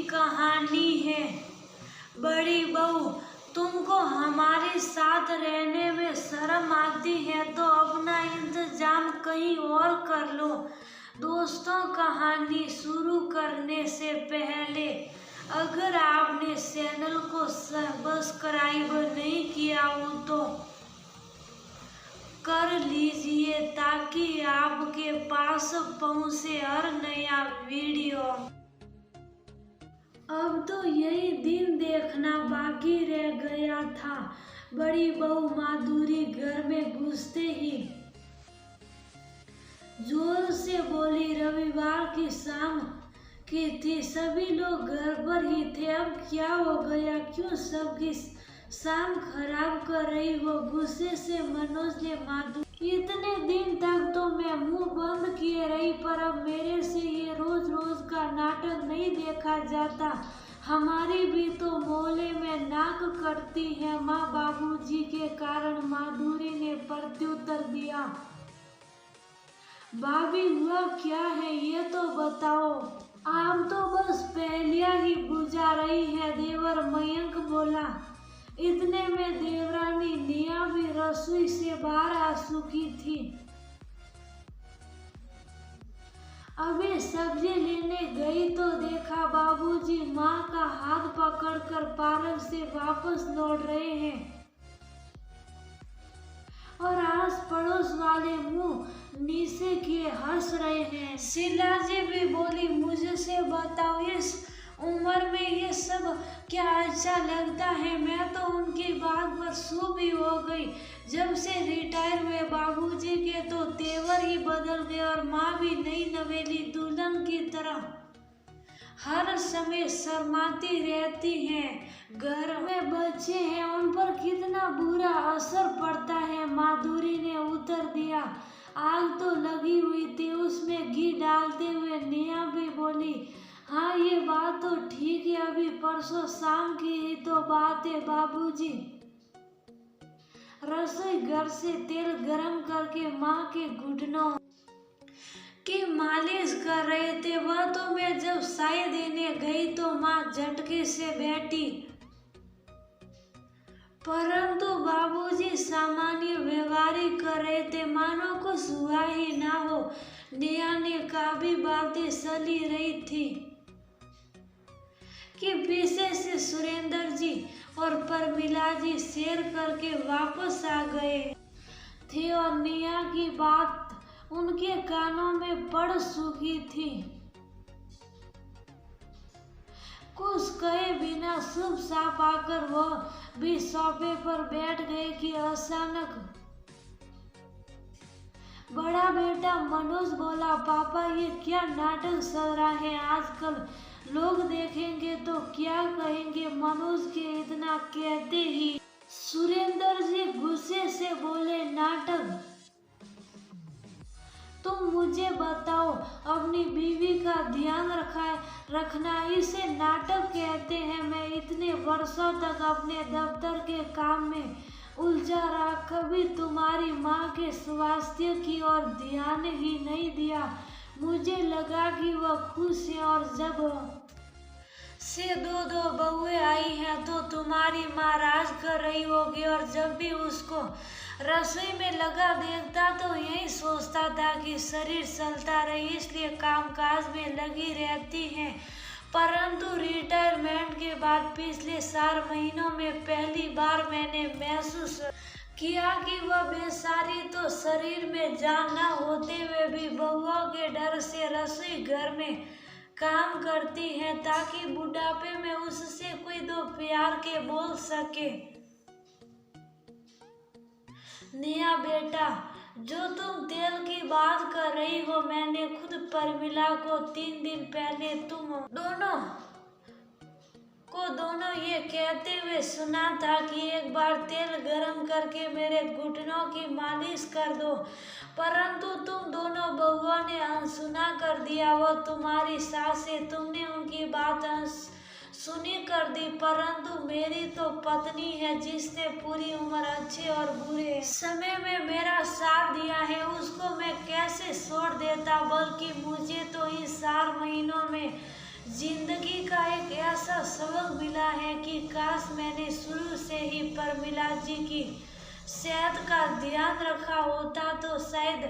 कहानी है। बड़ी बहू, तुमको हमारे साथ रहने में शर्म आती है तो अपना इंतजाम कहीं और कर लो। दोस्तों, कहानी शुरू करने से पहले अगर आपने चैनल को सब्सक्राइब नहीं किया हो तो कर लीजिए ताकि आपके पास पहुंचे हर नया वीडियो। अब तो यही दिन देखना बाकी रह गया था। बड़ी बहू माधुरी घर में घुसते ही जोर से बोली, रविवार की शाम की थी, सभी लोग घर पर ही थे। अब क्या हो गया, क्यों सबकी शाम खराब कर रही हो? गुस्से से मनोज ने माधुरी, इतने दिन तक तो मैं मुंह बंद किए रही, पर अब मेरे से ये रोज रोज का नाटक नहीं देखा जाता। हमारी भी तो मोहल्ले में नाक कटती है। माँ बाबूजी के कारण, माधुरी ने प्रत्युत्तर दिया। भाभी, हुआ क्या है ये तो बताओ। आप तो बस पहेलियां ही बुझा रही है, देवर मयंक बोला। इतने में देवरानी निया भी रसोई से बाहर आ चुकी थी। अभी सब्जी लेने गई तो देखा बाबूजी माँ का हाथ पकड़कर पार्लर से वापस लौट रहे हैं और आस पड़ोस वाले मुंह नीचे किए हंस रहे हैं। शीला जी भी बोली, मुझसे बताओ, इस उम्र में ये सब क्या अच्छा लगता है? मैं तो उनकी बात पर सू भी हो गई। जब से रिटायर हुए बाबूजी के तो तेवर ही बदल गए और माँ भी नई नवेली दुल्हन की तरह हर समय शर्माती रहती हैं। घर में बच्चे हैं, उन पर कितना बुरा असर पड़ता है। माधुरी ने उत्तर दिया। आग तो लगी हुई थी, उसमें घी डालते हुए निया भी बोली, हाँ ये बात तो ठीक है, अभी परसों शाम की ही तो बात है। बाबूजी रसोई घर से तेल गरम करके माँ के घुटनों की मालिश कर रहे थे। वह तो मैं जब चाय देने गई तो माँ झटके से बैठी, परंतु बाबूजी सामान्य व्यवहारिक कर रहे थे, मानो कुछ हुआ ही ना हो। निया ने काफी बातें चली रही थी कि पीछे से सुरेंद्र जी और परमिला जी शेर करके वापस आ गए थे और निया की बात उनके कानों में पड़ चुकी थी। कुछ कहे बिना चुपचाप आकर वह भी सोफे पर बैठ गए कि अचानक बड़ा बेटा मनोज बोला, पापा ये क्या नाटक चल रहा है आजकल? लोग देखेंगे तो क्या कहेंगे? मनोज के इतना कहते ही सुरेंद्र जी गुस्से से बोले, नाटक? तुम मुझे बताओ, अपनी बीवी का ध्यान रखना इसे नाटक कहते हैं? मैं इतने वर्षों तक अपने दफ्तर के काम में उलझा रहा, कभी तुम्हारी माँ के स्वास्थ्य की ओर ध्यान ही नहीं दिया। मुझे लगा कि वह खुश है और जब से दो बहुएं आई हैं तो तुम्हारी माँ राज कर रही होगी, और जब भी उसको रसोई में लगा देखता तो यही सोचता था कि शरीर चलता रहे, इसलिए कामकाज में लगी रहती हैं। परंतु रिटायरमेंट के बाद पिछले 4 महीनों में पहली बार मैंने महसूस किया कि वह बेचारी तो शरीर में जान न होते हुए भी बहुओं के डर से रसोई घर में काम करती हैं ताकि बुढ़ापे में उससे कोई 2 प्यार के बोल सके। निया बेटा, जो तुम तेल की बात कर रही हो, मैंने खुद परमिला को 3 दिन पहले तुम दोनों ये कहते हुए सुना था कि एक बार तेल गरम करके मेरे घुटनों की मालिश कर दो, परंतु तुम दोनों बहुओं ने अनसुना कर दिया। वो तुम्हारी सास है, तुमने उनकी बात सुनी कर दी, परंतु मेरी तो पत्नी है जिसने पूरी उम्र अच्छे और बुरे समय में मेरा साथ दिया है, उसको मैं कैसे छोड़ देता? बल्कि मुझे तो इस 4 महीनों में जिंदगी का एक ऐसा सबक मिला है कि काश मैंने शुरू से ही प्रमिला जी की सेहत का ध्यान रखा होता तो शायद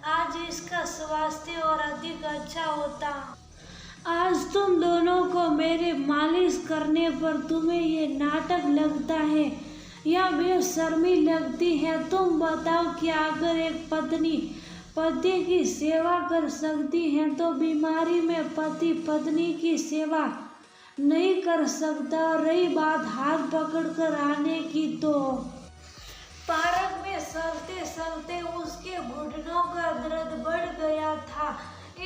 आज इसका स्वास्थ्य और अधिक अच्छा होता। आज तुम दोनों को मेरे मालिश करने पर तुम्हें ये नाटक लगता है या बेशर्मी लगती है? तुम बताओ कि अगर एक पत्नी पति की सेवा कर सकती है तो बीमारी में पति पत्नी की सेवा नहीं कर सकता। रही बात हाथ पकड़कर आने की, तो पार्क में चलते चलते उसके घुटनों का दर्द बढ़ गया था,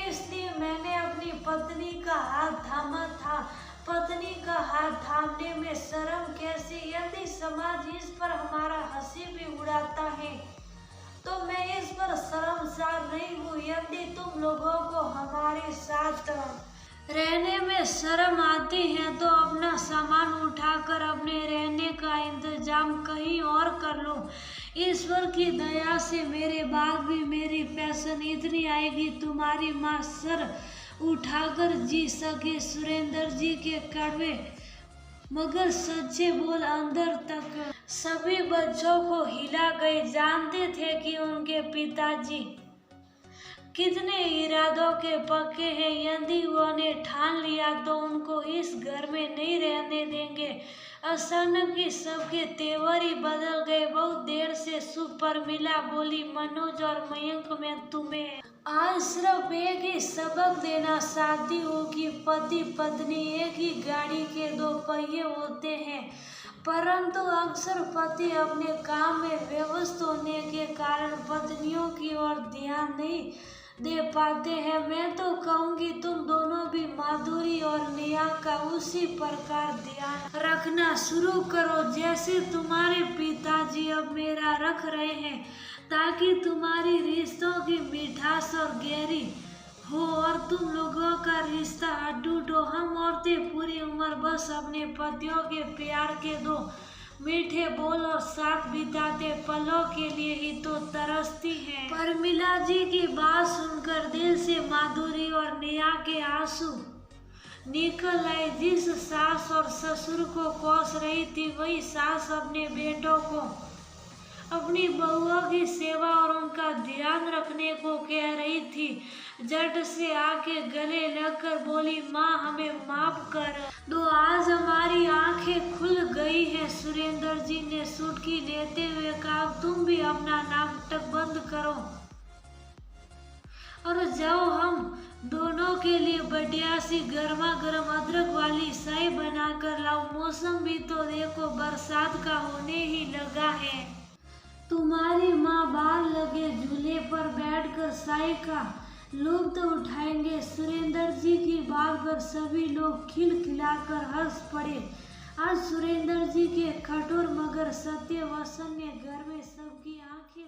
इसलिए मैंने अपनी पत्नी का हाथ थामा था। पत्नी का हाथ थामने में शर्म कैसे? यदि समाज इस पर हमारा हंसी भी उड़ाता है तो मैं इस पर शर्मसार नहीं हूँ। यदि तुम लोगों को हमारे साथ रहने में शर्म आती है तो अपना सामान उठाकर अपने रहने का इंतजाम कहीं और कर लो। ईश्वर की दया से मेरे बाद भी मेरी पेंशन इतनी आएगी तुम्हारी माँ सर उठाकर जी सके। सुरेंद्र जी के कड़वे मगर सच्चे बोल अंदर तक सभी बच्चों को हिला गए। जानते थे कि उनके पिताजी कितने इरादों के पक्के हैं। यदि उन्होंने ठान लिया तो उनको इस घर में नहीं रहने देंगे। अचानक ही सबके तेवर ही बदल गए। बहुत देर से सुप्रमिला बोली, मनोज और मयंक, मैं तुम्हें आज सिर्फ एक ही सबक देना चाहती हूँ कि पति पत्नी एक ही गाड़ी के दो पहिए होते हैं, परंतु अक्सर पति अपने काम में व्यस्त होने के कारण पत्नियों की ओर ध्यान नहीं दे पाते हैं। मैं तो कहूँगी तुम दोनों भी माधुरी और नेहा का उसी प्रकार ध्यान रखना शुरू करो जैसे तुम्हारे पिताजी अब मेरा रख रहे हैं, ताकि तुम्हारी रिश्तों की मिठास और गहरी हो और तुम लोगों का रिश्ता अटूट हो। हम औरतें पूरी उम्र बस अपने पतियों के प्यार के दो मीठे बोल और साथ बिताते पलों के लिए ही तो तरसती हैं। प्रमिला जी की बात सुनकर दिल से माधुरी और नेहा के आंसू निकल आए। जिस सास और ससुर को कोस रही थी वही सास अपने बेटों को अपनी बहुओं की सेवा और उनका ध्यान रखने को कह रही थी। झट से आके गले लगकर बोली, माँ हमें माफ कर दो, आज हमारी आंखें खुल गई है। सुरेंद्र जी ने सुटकी लेते हुए कहा, तुम भी अपना नाटक बंद करो और जाओ हम दोनों के लिए बढ़िया सी गर्मा गर्म अदरक वाली चाय बनाकर लाओ। मौसम भी तो देखो बरसात का होने ही लगा है। तुम्हारी माँ बाहर लगे झूले पर बैठकर चाय का लुत्फ उठाएंगे। सुरेंद्र जी की बात पर सभी लोग खिलखिलाकर हंस पड़े। आज सुरेंद्र जी के कठोर मगर सत्य वचन ने घर में सबकी आंखें